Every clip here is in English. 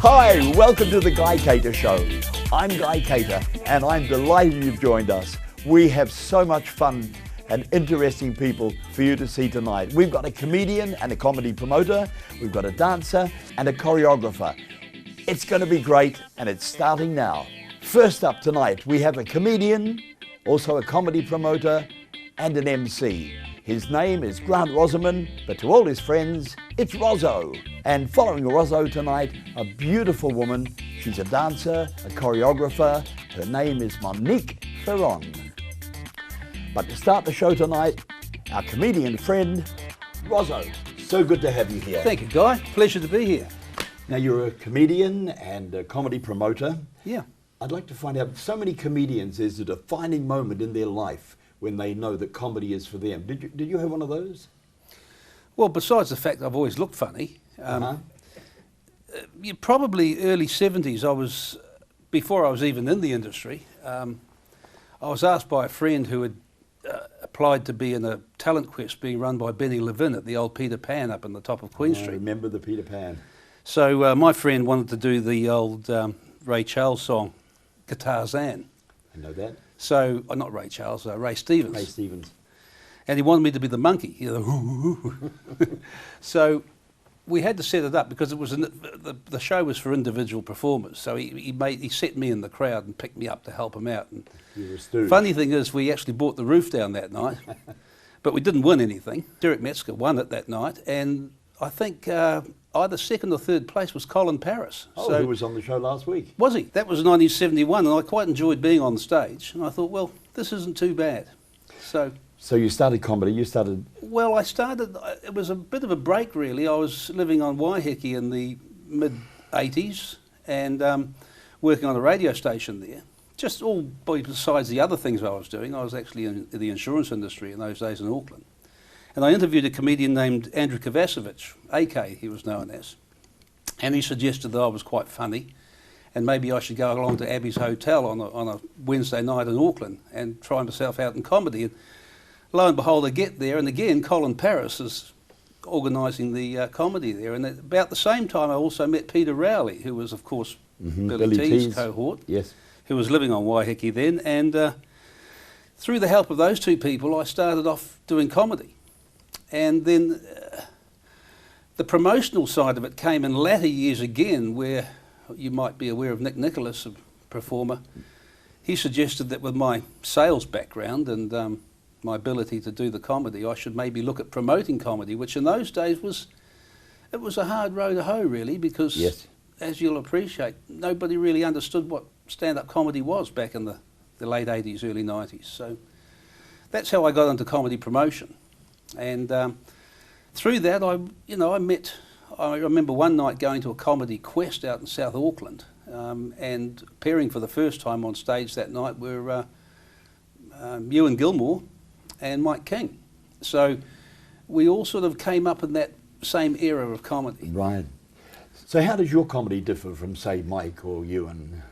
Hi, welcome to the Guy Cater Show. I'm Guy Cater and I'm delighted you've joined us. We have so much fun and interesting people for you to see tonight. We've got a comedian and a comedy promoter, we've got a dancer and a choreographer. It's going to be great and it's starting now. First up tonight, we have a comedian, also a comedy promoter and an MC. His name is Grant Rosoman, but to all his friends, it's Roso. And following Roso tonight, a beautiful woman. She's a dancer, a choreographer. Her name is Monique Feron. But to start the show tonight, our comedian friend, Roso. So good to have you here. Thank you, Guy. Pleasure to be here. Now, you're a comedian and a comedy promoter. Yeah. I'd like to find out, so many comedians, there's a defining moment in their life when they know that comedy is for them. Did you have one of those? Well, besides the fact I've always looked funny, probably early 70s, before I was even in the industry, I was asked by a friend who had applied to be in a talent quest being run by Benny Levin at the old Peter Pan up on the top of Queen Street. I remember the Peter Pan. So my friend wanted to do the old Ray Charles song, Guitar Zan. I know that. So, not Ray Charles, Ray Stevens. Ray Stevens. And he wanted me to be the monkey. You know. So we had to set it up because it was the show was for individual performers. So he set me in the crowd and picked me up to help him out. And you were a stooge. Funny thing is, we actually brought the roof down that night, but we didn't win anything. Derek Metzger won it that night, and I think either second or third place was Colin Paris. Oh, who was on the show last week. Was he? That was 1971, and I quite enjoyed being on the stage. And I thought, well, this isn't too bad. So you started comedy, Well, it was a bit of a break really. I was living on Waiheke in the mid-80s and working on a radio station there. Just all besides the other things I was doing, I was actually in the insurance industry in those days in Auckland. And I interviewed a comedian named Andrew Kovacevic, AK he was known as. And he suggested that I was quite funny and maybe I should go along to Abbey's Hotel on a Wednesday night in Auckland and try myself out in comedy. And lo and behold, I get there, and again, Colin Paris is organising the comedy there. And at about the same time, I also met Peter Rowley, who was, of course, Billy T's cohort, yes, who was living on Waiheke then. And through the help of those two people, I started off doing comedy. And then the promotional side of it came in latter years again, where you might be aware of Nick Nicholas, a performer. He suggested that with my sales background and my ability to do the comedy, I should maybe look at promoting comedy, which in those days was a hard row to hoe really, because yes, as you'll appreciate, nobody really understood what stand-up comedy was back in the late 80s, early 90s. So that's how I got into comedy promotion. And through that, I remember one night going to a comedy quest out in South Auckland and appearing for the first time on stage that night were Ewan Gilmore and Mike King. So we all sort of came up in that same era of comedy. Right. So how does your comedy differ from, say, Mike or Ewan?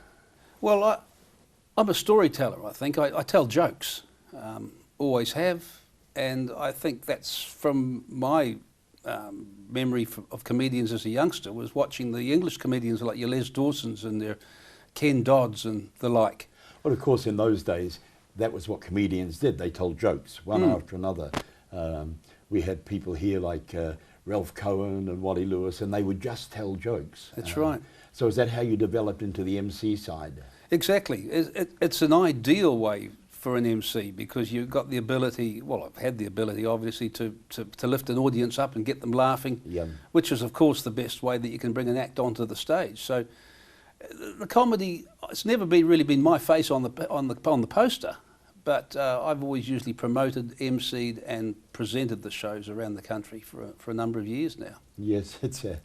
Well, I'm a storyteller, I think. I tell jokes, always have, and I think that's from my memory of comedians as a youngster, was watching the English comedians like your Les Dawsons and their Ken Dodds and the like. Well, of course, in those days, that was what comedians did. They told jokes, one after another. We had people here like Ralph Cohen and Wally Lewis, and they would just tell jokes. That's right. So is that how you developed into the MC side? Exactly. It's an ideal way for an MC, because you've got the ability, well, I've had the ability obviously to lift an audience up and get them laughing, which is of course the best way that you can bring an act onto the stage. So the comedy, it's never really been my face on the poster, but I've always usually promoted, MC'd and presented the shows around the country for a number of years now. Yes, it's a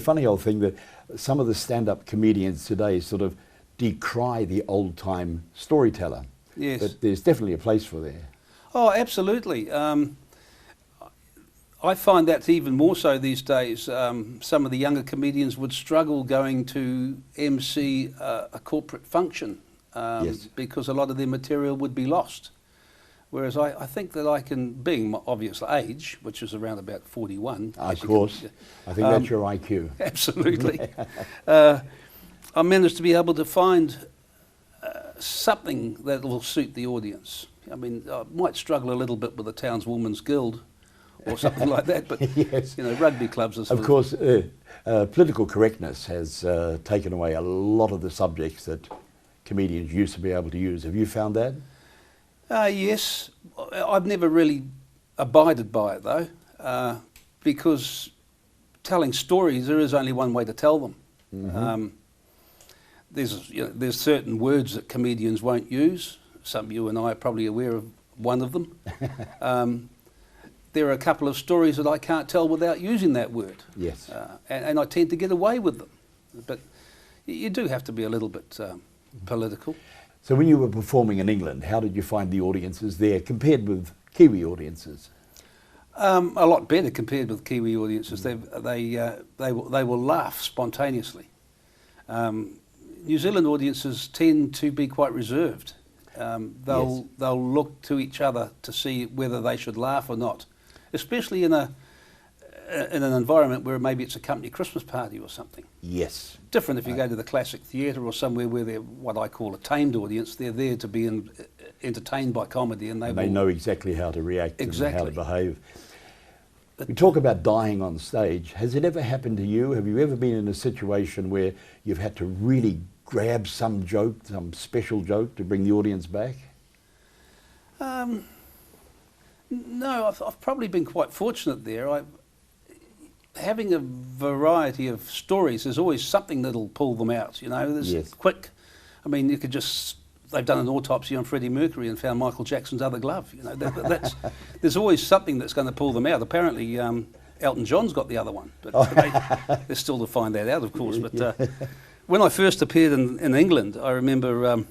funny old thing that some of the stand-up comedians today sort of decry the old-time storyteller. Yes. But there's definitely a place for there. Oh, absolutely. I find that even more so these days. Some of the younger comedians would struggle going to MC a corporate function Yes. because a lot of their material would be lost. Whereas I think that I can, being my obvious age, which is around about 41. Of course. I think that's your IQ. Absolutely. I managed to be able to find something that will suit the audience. I mean, I might struggle a little bit with the Townswomen's Guild or something like that, but Yes. you know, rugby clubs are sort Of course, political correctness has taken away a lot of the subjects that comedians used to be able to use. Have you found that? Yes. I've never really abided by it though, because telling stories, there is only one way to tell them. Mm-hmm. There's certain words that comedians won't use. Some of you and I are probably aware of one of them. There are a couple of stories that I can't tell without using that word. Yes. And I tend to get away with them. But you do have to be a little bit political. So when you were performing in England, how did you find the audiences there compared with Kiwi audiences? A lot better compared with Kiwi audiences. They will laugh spontaneously. New Zealand audiences tend to be quite reserved. They'll look to each other to see whether they should laugh or not, especially in an environment where maybe it's a company Christmas party or something. Yes. Different if you go to the Classic Theatre or somewhere where they're what I call a tamed audience. They're there to be entertained by comedy, and they know exactly how to react and how to Exactly. behave. We talk about dying on stage. Has it ever happened to you? Have you ever been in a situation where you've had to really grab some joke, some special joke to bring the audience back? No, I've probably been quite fortunate there. Having a variety of stories, there's always something that'll pull them out. You know, there's Yes. quick. I mean, you could just. They've done an autopsy on Freddie Mercury and found Michael Jackson's other glove. You know, there's always something that's going to pull them out. Apparently, Elton John's got the other one, but there's still to find that out, of course. But when I first appeared in England, I remember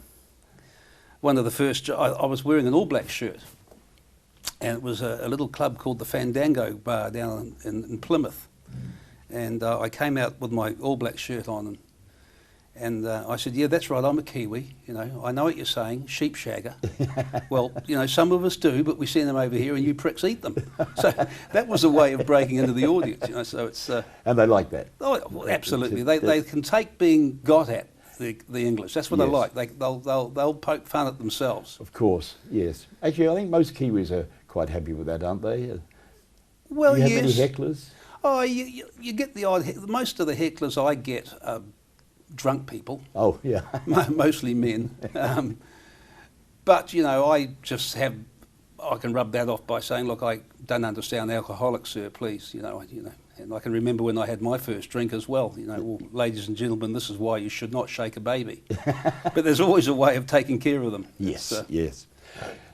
one of the first. I was wearing an All Black shirt, and it was a little club called the Fandango Bar down in Plymouth, and I came out with my All Black shirt on. And I said, yeah, that's right, I'm a Kiwi, you know, I know what you're saying, sheep shagger. Well, you know, some of us do, but we send them over here and you pricks eat them. So that was a way of breaking into the audience, you know, so it's... And they like that. Oh, well, absolutely. They can take being got at, the English. That's what I Yes. like. They'll poke fun at themselves. Of course, yes. Actually, I think most Kiwis are quite happy with that, aren't they? Well, Do you have yes. many hecklers? Oh, you get the odd... Most of the hecklers I get are drunk people. Oh, yeah. Mostly men. But, you know, I can rub that off by saying, look, I don't understand alcoholics, sir, please, you know, and I can remember when I had my first drink as well, you know, well, ladies and gentlemen, this is why you should not shake a baby. But there's always a way of taking care of them. Yes, yes.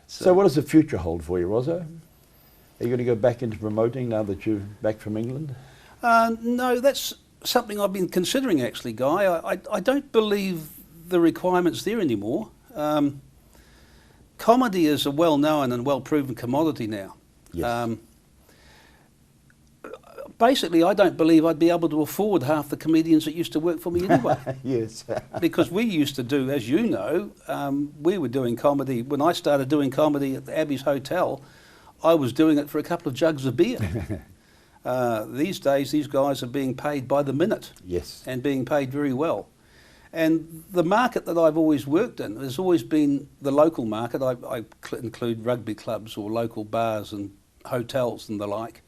So what does the future hold for you, Roso? Are you going to go back into promoting now that you're back from England? No, that's something I've been considering actually, Guy. I don't believe the requirement's there anymore. Comedy is a well-known and well-proven commodity now. Yes. Basically, I don't believe I'd be able to afford half the comedians that used to work for me anyway. Yes. Because we used to do, as you know, we were doing comedy. When I started doing comedy at the Abbey's Hotel, I was doing it for a couple of jugs of beer. These days, these guys are being paid by the minute. Yes. And being paid very well. And the market that I've always worked in has always been the local market. I include rugby clubs or local bars and hotels and the like.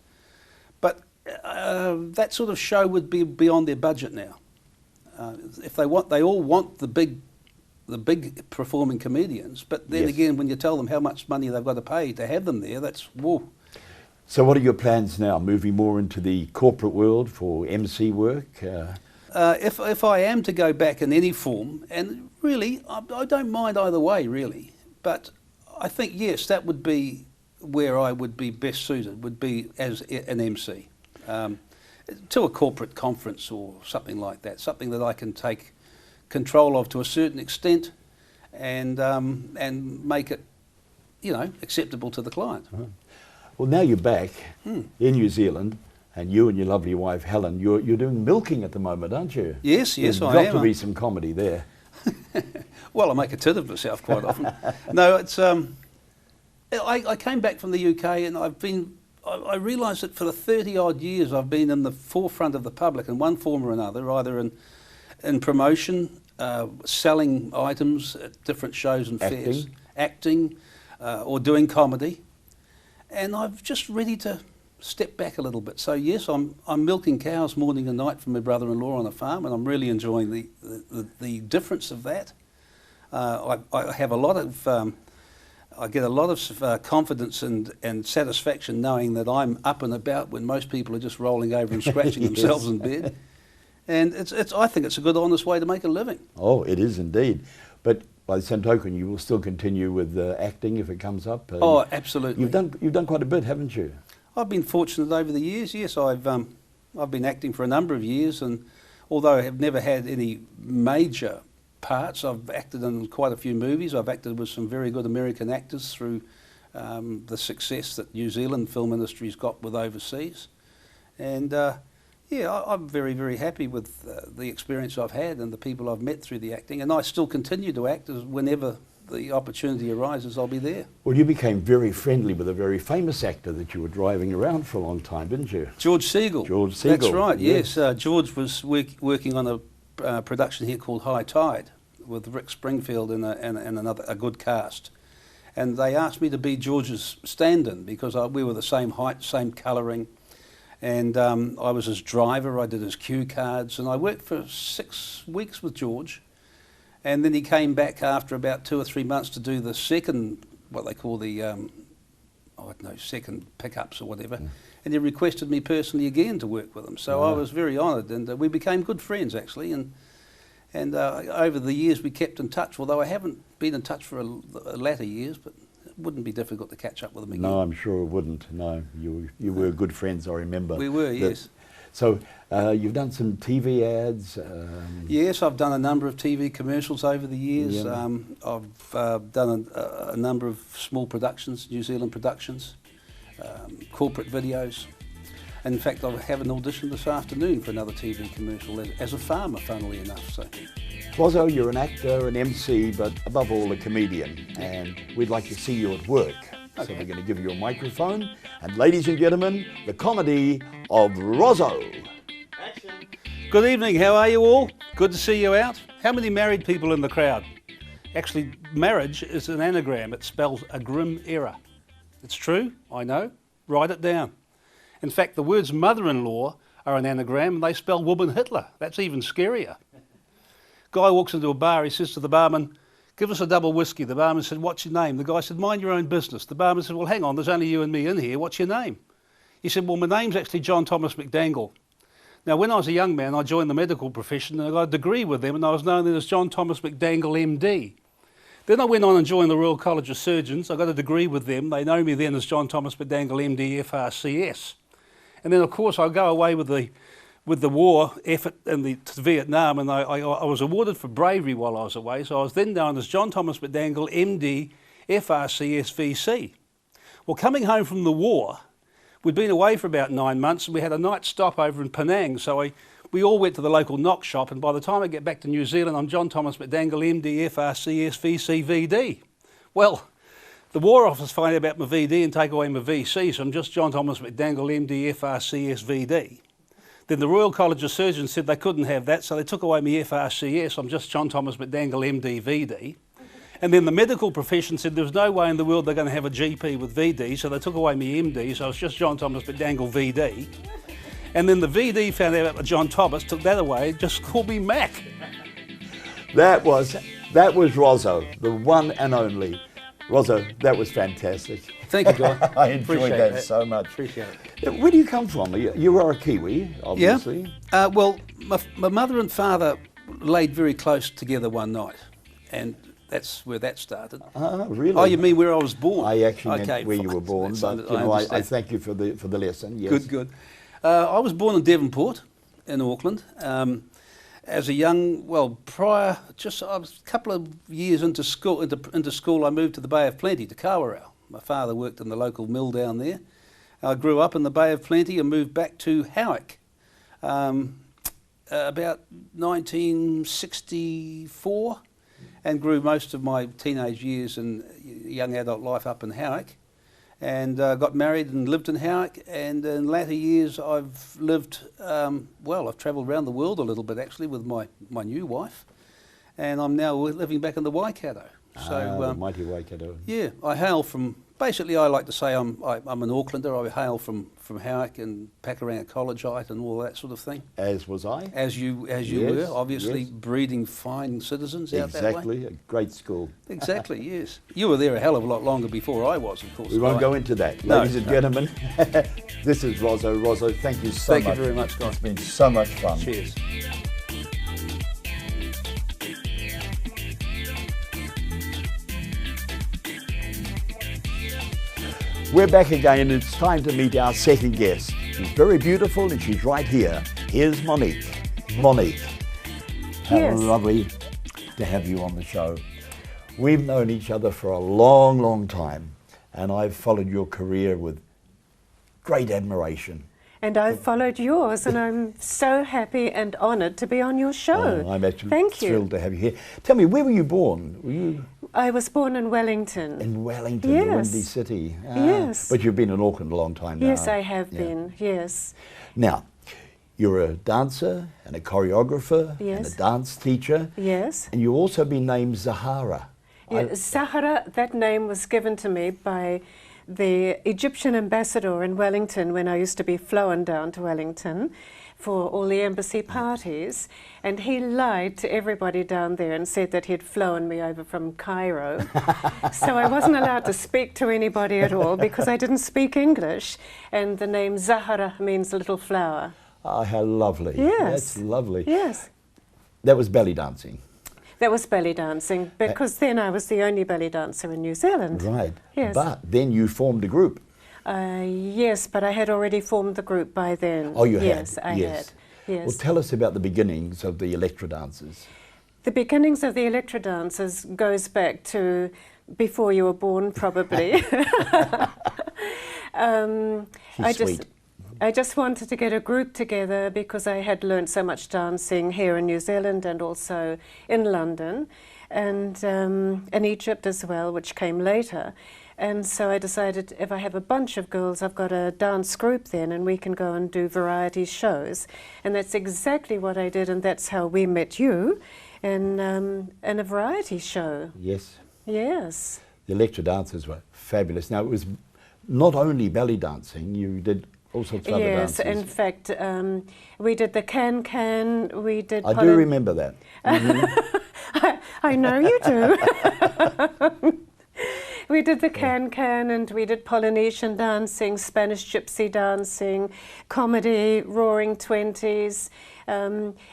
But that sort of show would be beyond their budget now. If they all want the big performing comedians. But then Yes. again, when you tell them how much money they've got to pay to have them there, that's whoa. So what are your plans now? Moving more into the corporate world for MC work? If I am to go back in any form, and really, I don't mind either way, really. But I think, yes, that would be where I would be best suited, would be as an MC. To a corporate conference or something like that, something that I can take control of to a certain extent and make it, you know, acceptable to the client. Uh-huh. Well, now you're back in New Zealand, and you and your lovely wife Helen, you're doing milking at the moment, aren't you? Yes, There's I am. got to be some comedy there. Well, I make a tit of myself quite often. No, it's I came back from the UK and I realised that for the 30-odd years I've been in the forefront of the public in one form or another, either in promotion, selling items at different shows and fairs, acting, or doing comedy. And I'm just ready to step back a little bit. So yes, I'm milking cows morning and night for my brother-in-law on a farm, and I'm really enjoying the difference of that. I have a lot of I get a lot of confidence and satisfaction knowing that I'm up and about when most people are just rolling over and scratching themselves in bed. And I think it's a good, honest way to make a living. Oh, it is indeed. But by the same token, you will still continue with acting if it comes up. Oh, absolutely. You've done quite a bit, haven't you? I've been fortunate over the years. Yes, I've been acting for a number of years, and although I have never had any major parts, I've acted in quite a few movies. I've acted with some very good American actors through the success that New Zealand film industry's got with overseas. And yeah, I'm very, very happy with the experience I've had and the people I've met through the acting, and I still continue to act as whenever the opportunity arises, I'll be there. Well, you became very friendly with a very famous actor that you were driving around for a long time, didn't you? George Segal. George Segal. That's right, yes. George was working on a production here called High Tide with Rick Springfield and a good cast. And they asked me to be George's stand-in because we were the same height, same colouring. And I was his driver, I did his cue cards, and I worked for 6 weeks with George. And then he came back after about 2 or 3 months to do the second, what they call the, I don't know, second pickups or whatever. Mm. And he requested me personally again to work with him. So I was very honoured, and we became good friends actually. And over the years we kept in touch, although I haven't been in touch for a latter years, but it wouldn't be difficult to catch up with him again. No, I'm sure it wouldn't. No, you were good friends, I remember. We were, yes. So you've done some TV ads? Yes, I've done a number of TV commercials over the years. Yeah. I've done a number of small productions, New Zealand productions, corporate videos. In fact, I have an audition this afternoon for another TV commercial as a farmer, funnily enough. So. Roso, you're an actor, an MC, but above all a comedian, and we'd like to see you at work. Okay. So we're going to give you a microphone, and ladies and gentlemen, the comedy of Roso. Action. Good evening, how are you all? Good to see you out. How many married people in the crowd? Actually, marriage is an anagram. It spells a grim error. It's true, I know. Write it down. In fact, the words mother-in-law are an anagram, and they spell woman Hitler. That's even scarier. Guy walks into a bar, he says to the barman, "Give us a double whiskey." The barman said, "What's your name?" The guy said, "Mind your own business." The barman said, "Well, hang on, there's only you and me in here. What's your name?" He said, "Well, my name's actually John Thomas McDangle." Now, when I was a young man, I joined the medical profession and I got a degree with them, and I was known then as John Thomas McDangle MD. Then I went on and joined the Royal College of Surgeons. I got a degree with them. They know me then as John Thomas McDangle MD FRCS. And then, of course, I go away with the war effort in to Vietnam, and I was awarded for bravery while I was away, so I was then known as John Thomas McDangle MD FRCS VC. Well, coming home from the war, we'd been away for about 9 months, and we had a night stop over in Penang, so we all went to the local knock shop, and by the time I get back to New Zealand, I'm John Thomas McDangle MD FRCS VC VD. Well, the War Office find out about my VD and take away my VC, so I'm just John Thomas McDangle MD FRCS VD. Then the Royal College of Surgeons said they couldn't have that, so they took away my FRCS. I'm just John Thomas McDangle MD VD. And then the medical profession said there was no way in the world they're going to have a GP with VD, so they took away my MD, so I was just John Thomas McDangle VD. And then the VD found out about John Thomas, took that away, just called me Mac. That was Roso, the one and only. Roso, that was fantastic. Thank you, Guy. I enjoyed that so much. Appreciate it. Where do you come from? You are a Kiwi, obviously. Yeah. Well, my mother and father laid very close together one night, and that's where that started. Oh, really? Oh, you mean where I was born? I actually meant where you were born, but I thank you for the lesson. Yes. Good. I was born in Devonport, in Auckland. As a young, I was a couple of years into school, I moved to the Bay of Plenty, to Kawerau. My father worked in the local mill down there. I grew up in the Bay of Plenty and moved back to Howick about 1964 and grew most of my teenage years and young adult life up in Howick, and got married and lived in Howick, and in latter years I've lived, well, I've travelled around the world a little bit actually with my new wife, and I'm now living back in the Waikato. So, the mighty Waikato. Yeah, I hail from, basically I like to say I'm an Aucklander. I hail from Howick and Pakuranga Collegeite and all that sort of thing. As was I. As you Yes, were, obviously yes. breeding fine citizens out that way. Exactly, a great school. Exactly, yes. You were there a hell of a lot longer before I was, of course. We won't go into that. No, Ladies and no. gentlemen, this is Roso. Roso, thank you so much. Thank you very much, guys. It's been so much fun. Cheers. We're back again and it's time to meet our second guest. She's very beautiful and she's right here. Here's Monique. Monique, how Yes. lovely to have you on the show. We've known each other for a long, long time, and I've followed your career with great admiration. And I've followed yours, and I'm so happy and honoured to be on your show. I'm actually Thank you. thrilled to have you here. Tell me, where were you born? Were you I was born in Wellington. in Wellington, the Yes. Windy City? Yes. But you've been in Auckland a long time now. Yes, I have Yeah. been, yes. Now, you're a dancer and a choreographer and Yes. a dance teacher, Yes. and you've also been named Zahara. Yeah, Sahara, that name was given to me by the Egyptian ambassador in Wellington when I used to be flown down to Wellington for all the embassy parties, and he lied to everybody down there and said that he'd flown me over from Cairo. So I wasn't allowed to speak to anybody at all because I didn't speak English, and the name Zahara means little flower. Ah, how lovely. Yes. That's lovely. Yes. That was belly dancing. That was belly dancing, because then I was the only belly dancer in New Zealand. Right. Yes. But then you formed a group. Yes, but I had already formed the group by then. Oh, you had? Yes, I had. Yes. Well, tell us about the beginnings of the electro dancers. The beginnings of the electro dancers goes back to before you were born, probably. She's sweet. I just wanted to get a group together because I had learned so much dancing here in New Zealand and also in London and in Egypt as well, which came later. And so I decided if I have a bunch of girls, I've got a dance group then and we can go and do variety shows. And that's exactly what I did, and that's how we met you in a variety show. Yes. Yes. The electro dancers were fabulous. Now, it was not only belly dancing, you did all sorts of other Yes, dances. in fact, we did the can-can, we did... I do remember that. I know you do. We did the can-can and we did Polynesian dancing, Spanish gypsy dancing, comedy, roaring 20s,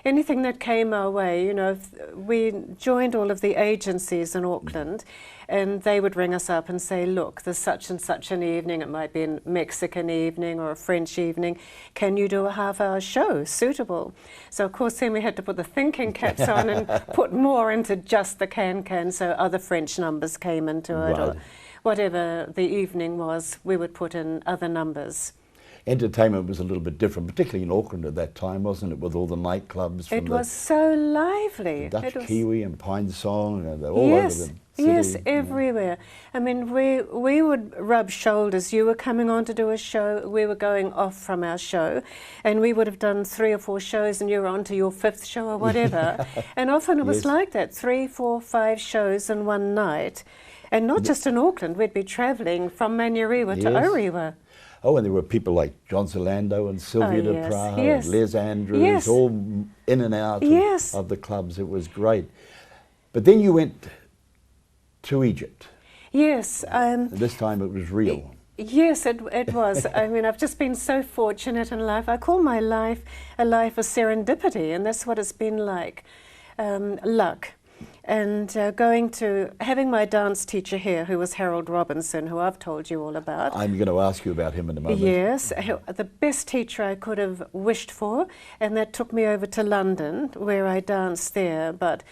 anything that came our way. You know, we joined all of the agencies in Auckland and they would ring us up and say, look, there's such and such an evening, it might be a Mexican evening or a French evening, can you do a half-hour show suitable? So of course then we had to put the thinking caps on and put more into just the can-can, so other French numbers came into it, Right. or whatever the evening was, we would put in other numbers. Entertainment was a little bit different, particularly in Auckland at that time, wasn't it, with all the nightclubs from It was so lively. Dutch It was, Kiwi and Pine Song, and they're all yes, over the city. yes, everywhere. I mean, we would rub shoulders. You were coming on to do a show, we were going off from our show, and we would have done 3 or 4 shows and you were on to your 5th show or whatever. And often it was Yes. like that, 3, 4, 5 shows in one night. And not just in Auckland, we'd be travelling from Manurewa to Yes. Orewa. Oh, and there were people like John Solando and Sylvia Oh, de yes, Praag yes. and Les Andrews, Yes. all in and out Yes. of the clubs. It was great. But then you went to Egypt. Yes. And this time it was real. Yes, it was. I mean, I've just been so fortunate in life. I call my life a life of serendipity, and that's what it's been like. Luck. And having my dance teacher here, who was Harold Robinson, who I've told you all about. I'm going to ask you about him in a moment. Yes, the best teacher I could have wished for, and that took me over to London, where I danced there, but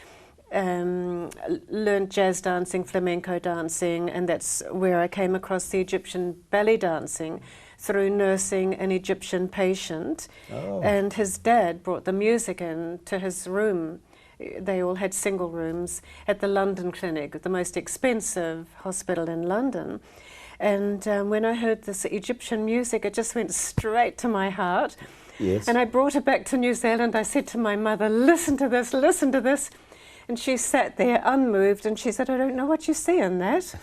learned jazz dancing, flamenco dancing, and that's where I came across the Egyptian ballet dancing through nursing an Egyptian patient. Oh. And his dad brought the music in to his room. They all had single rooms at the London Clinic, the most expensive hospital in London. And when I heard this Egyptian music, it just went straight to my heart. Yes. And I brought it back to New Zealand. I said to my mother, listen to this, listen to this. And she sat there unmoved and she said, I don't know what you see in that.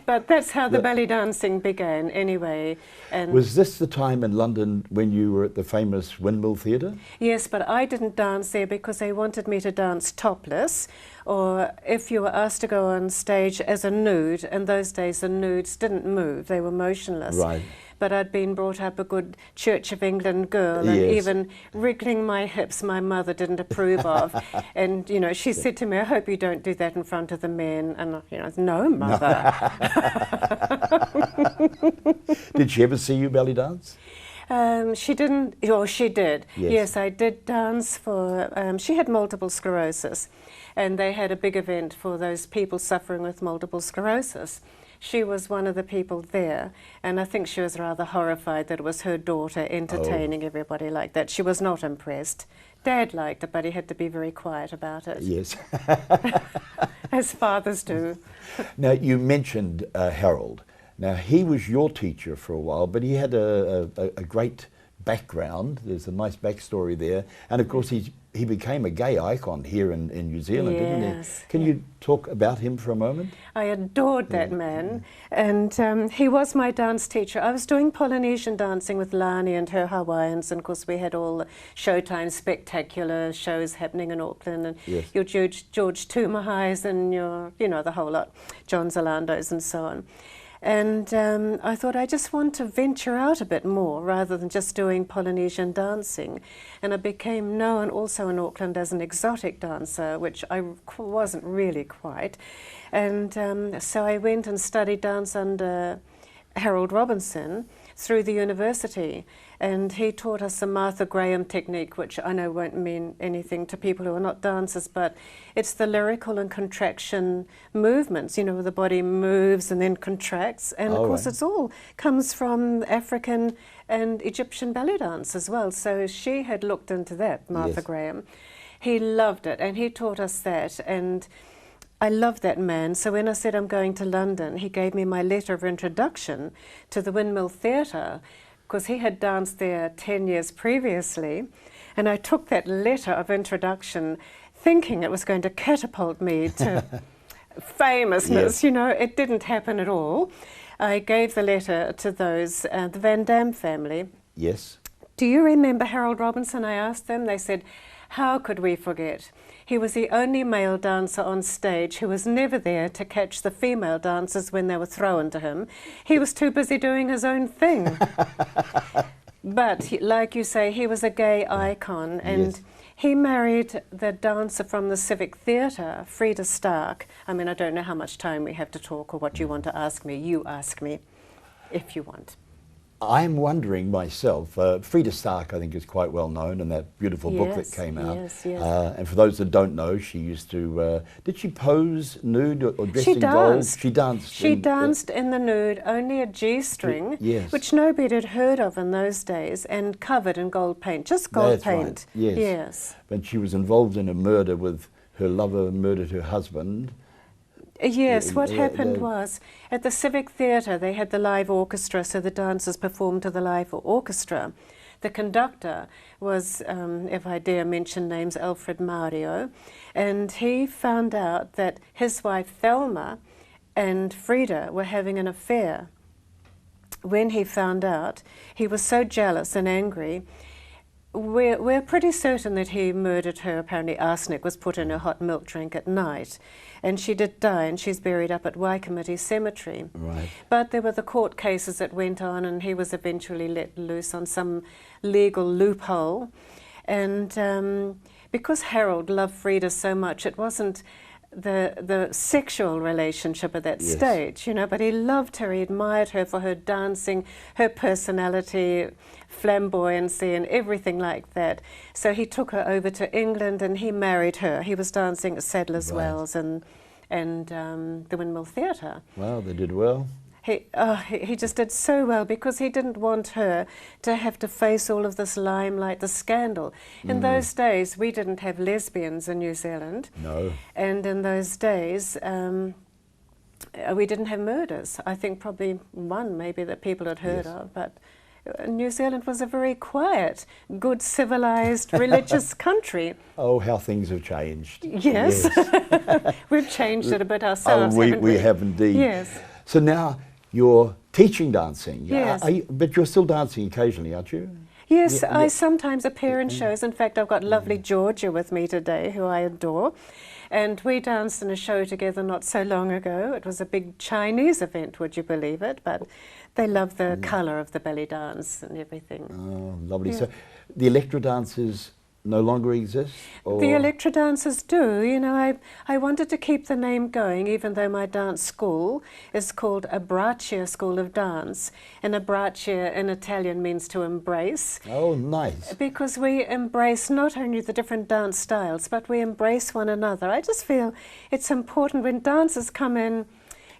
But that's how the belly dancing began anyway. And was this the time in London when you were at the famous Windmill Theatre? yes, but I didn't dance there because they wanted me to dance topless, or if you were asked to go on stage as a nude, in those days the nudes didn't move, they were motionless. Right. But I'd been brought up a good Church of England girl, and Yes. even wriggling my hips my mother didn't approve of. And, you know, she said to me, I hope you don't do that in front of the men. And, you know, no, mother. Did she ever see you belly dance? She didn't, or she did. Yes. Yes, I did dance for, she had multiple sclerosis, and they had a big event for those people suffering with multiple sclerosis. She was one of the people there, and I think she was rather horrified that it was her daughter entertaining everybody like that. She was not impressed. Dad liked it, but he had to be very quiet about it, Yes. as fathers do. Now, you mentioned Harold. Now, he was your teacher for a while, but he had a great background. There's a nice backstory there. And, of course, he became a gay icon here in New Zealand, didn't he? Yes. Can you talk about him for a moment? I adored that man, and he was my dance teacher. I was doing Polynesian dancing with Lani and her Hawaiians, and of course we had all the Showtime spectacular shows happening in Auckland, and Yes. your George Tumahais and your, you know, the whole lot, John Zalandos and so on. And I thought I just want to venture out a bit more rather than just doing Polynesian dancing. And I became known also in Auckland as an exotic dancer, which I wasn't really quite. And so I went and studied dance under Harold Robinson through the university. And he taught us the Martha Graham technique, which I know won't mean anything to people who are not dancers, but it's the lyrical and contraction movements, you know, where the body moves and then contracts. And of course, it's all comes from African and Egyptian ballet dance as well. So she had looked into that, Martha Yes. Graham. He loved it, and he taught us that. And I loved that man. So when I said I'm going to London, he gave me my letter of introduction to the Windmill Theatre, because he had danced there 10 years previously, and I took that letter of introduction thinking it was going to catapult me to famousness. Yes. You know, it didn't happen at all. I gave the letter to those, the Van Damme family. Yes. Do you remember Harold Robinson? I asked them. They said, how could we forget? He was the only male dancer on stage who was never there to catch the female dancers when they were thrown to him. He was too busy doing his own thing. But like you say, he was a gay icon, and Yes. he married the dancer from the Civic Theatre, Frida Stark. I mean, I don't know how much time we have to talk or what you want to ask me. You ask me if you want. I'm wondering myself, Frida Stark, I think, is quite well known in that beautiful book that Yes, came out. yes, yes. And for those that don't know, she used to, did she pose nude or dressed She in gold? danced. She danced. She danced in the nude, only a G-string, Yes. which nobody had heard of in those days, and covered in gold paint, just gold That's right, paint. yes. Yes. But she was involved in a murder with her lover, murdered her husband. Yes, what happened the- was, at the Civic Theatre, they had the live orchestra, so the dancers performed to the live orchestra. The conductor was, if I dare mention names, Alfred Mario, and he found out that his wife Thelma and Frida were having an affair. When he found out, he was so jealous and angry. We're pretty certain that he murdered her. Apparently arsenic was put in her hot milk drink at night. And she did die, and she's buried up at Waikamete Cemetery. Right. But there were the court cases that went on, and he was eventually let loose on some legal loophole. And because Harold loved Frida so much, it wasn't the sexual relationship at that Yes. stage, you know, but he loved her, he admired her for her dancing, her personality, flamboyancy and everything like that. So he took her over to England and he married her. He was dancing at Sadler's Right. Wells and the Windmill Theatre. Wow, they did well. He just did so well because he didn't want her to have to face all of this limelight, the scandal. In those days, we didn't have lesbians in New Zealand. No. And in those days, we didn't have murders. I think probably one maybe that people had heard of, but New Zealand was a very quiet, good, civilized, religious country. Oh, how things have changed. Yes. We've changed it a bit ourselves, haven't we have indeed. Yes. So now you're teaching dancing. Yes. But you're still dancing occasionally, aren't you? Yes, Yeah, I sometimes appear in shows. In fact, I've got lovely Georgia with me today, who I adore. And we danced in a show together not so long ago. It was a big Chinese event, would you believe it? But they love the colour of the belly dance and everything. Oh, lovely. Yeah. So the electro dances no longer exist? Or? The electro dancers do. You know, I wanted to keep the name going, even though my dance school is called a Braccia School of Dance. And a braccia in Italian means to embrace. Oh, nice. Because we embrace not only the different dance styles, but we embrace one another. I just feel it's important when dancers come in,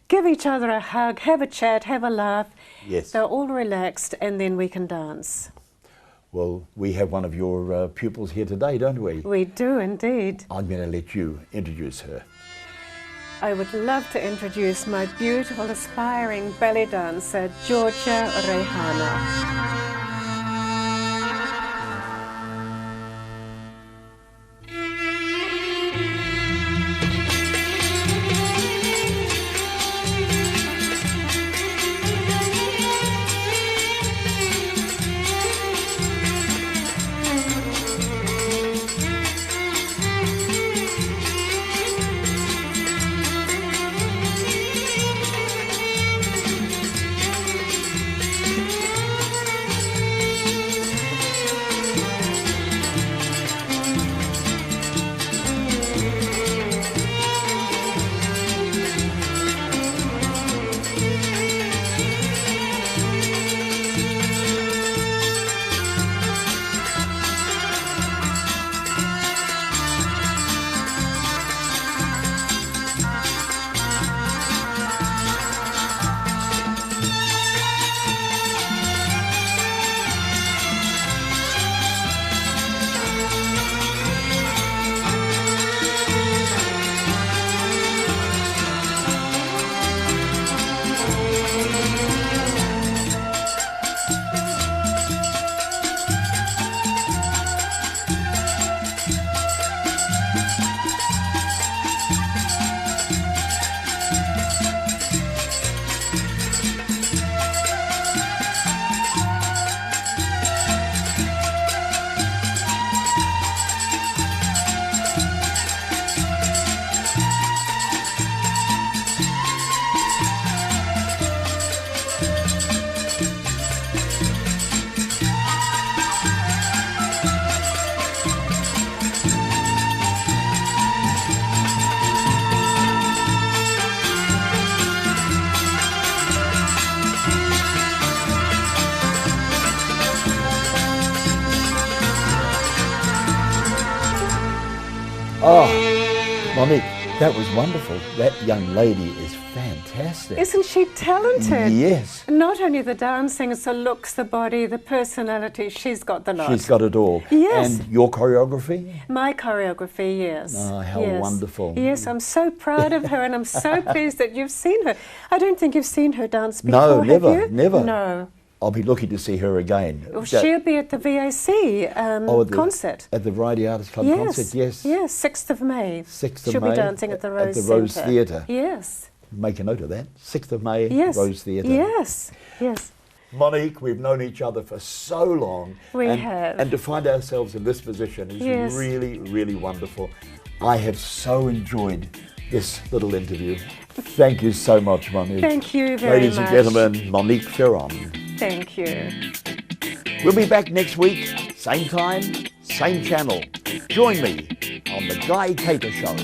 give each other a hug, have a chat, have a laugh. Yes. They're all relaxed, and then we can dance. Well, we have one of your pupils here today, don't we? We do indeed. I'm going to let you introduce her. I would love to introduce my beautiful, aspiring belly dancer, Georgia Rehana. Oh, Monique, that was wonderful. That young lady is fantastic. Isn't she talented? Yes. Not only the dancing, it's the looks, the body, the personality. She's got the lot. She's got it all. Yes. And your choreography? My choreography, yes. Oh, how yes. wonderful. Yes, I'm so proud of her, and I'm so pleased that you've seen her. I don't think you've seen her dance before, No, have you? never. No. I'll be lucky to see her again. Well, she'll be at the VAC concert. At the Variety Artists Club Yes. concert, yes. Yes, 6th of May. 6th of She'll May. be dancing at the Rose Centre. Theatre. Yes. Make a note of that. 6th of May, Yes. Rose Theatre. Yes. Yes. Monique, we've known each other for so long. We have. And to find ourselves in this position is Yes. really, really wonderful. I have so enjoyed this little interview. Thank you so much, Monique. Thank you very Ladies much. and gentlemen, Monique Feron. Thank you. We'll be back next week, same time, same channel. Join me on The Guy Cater Show.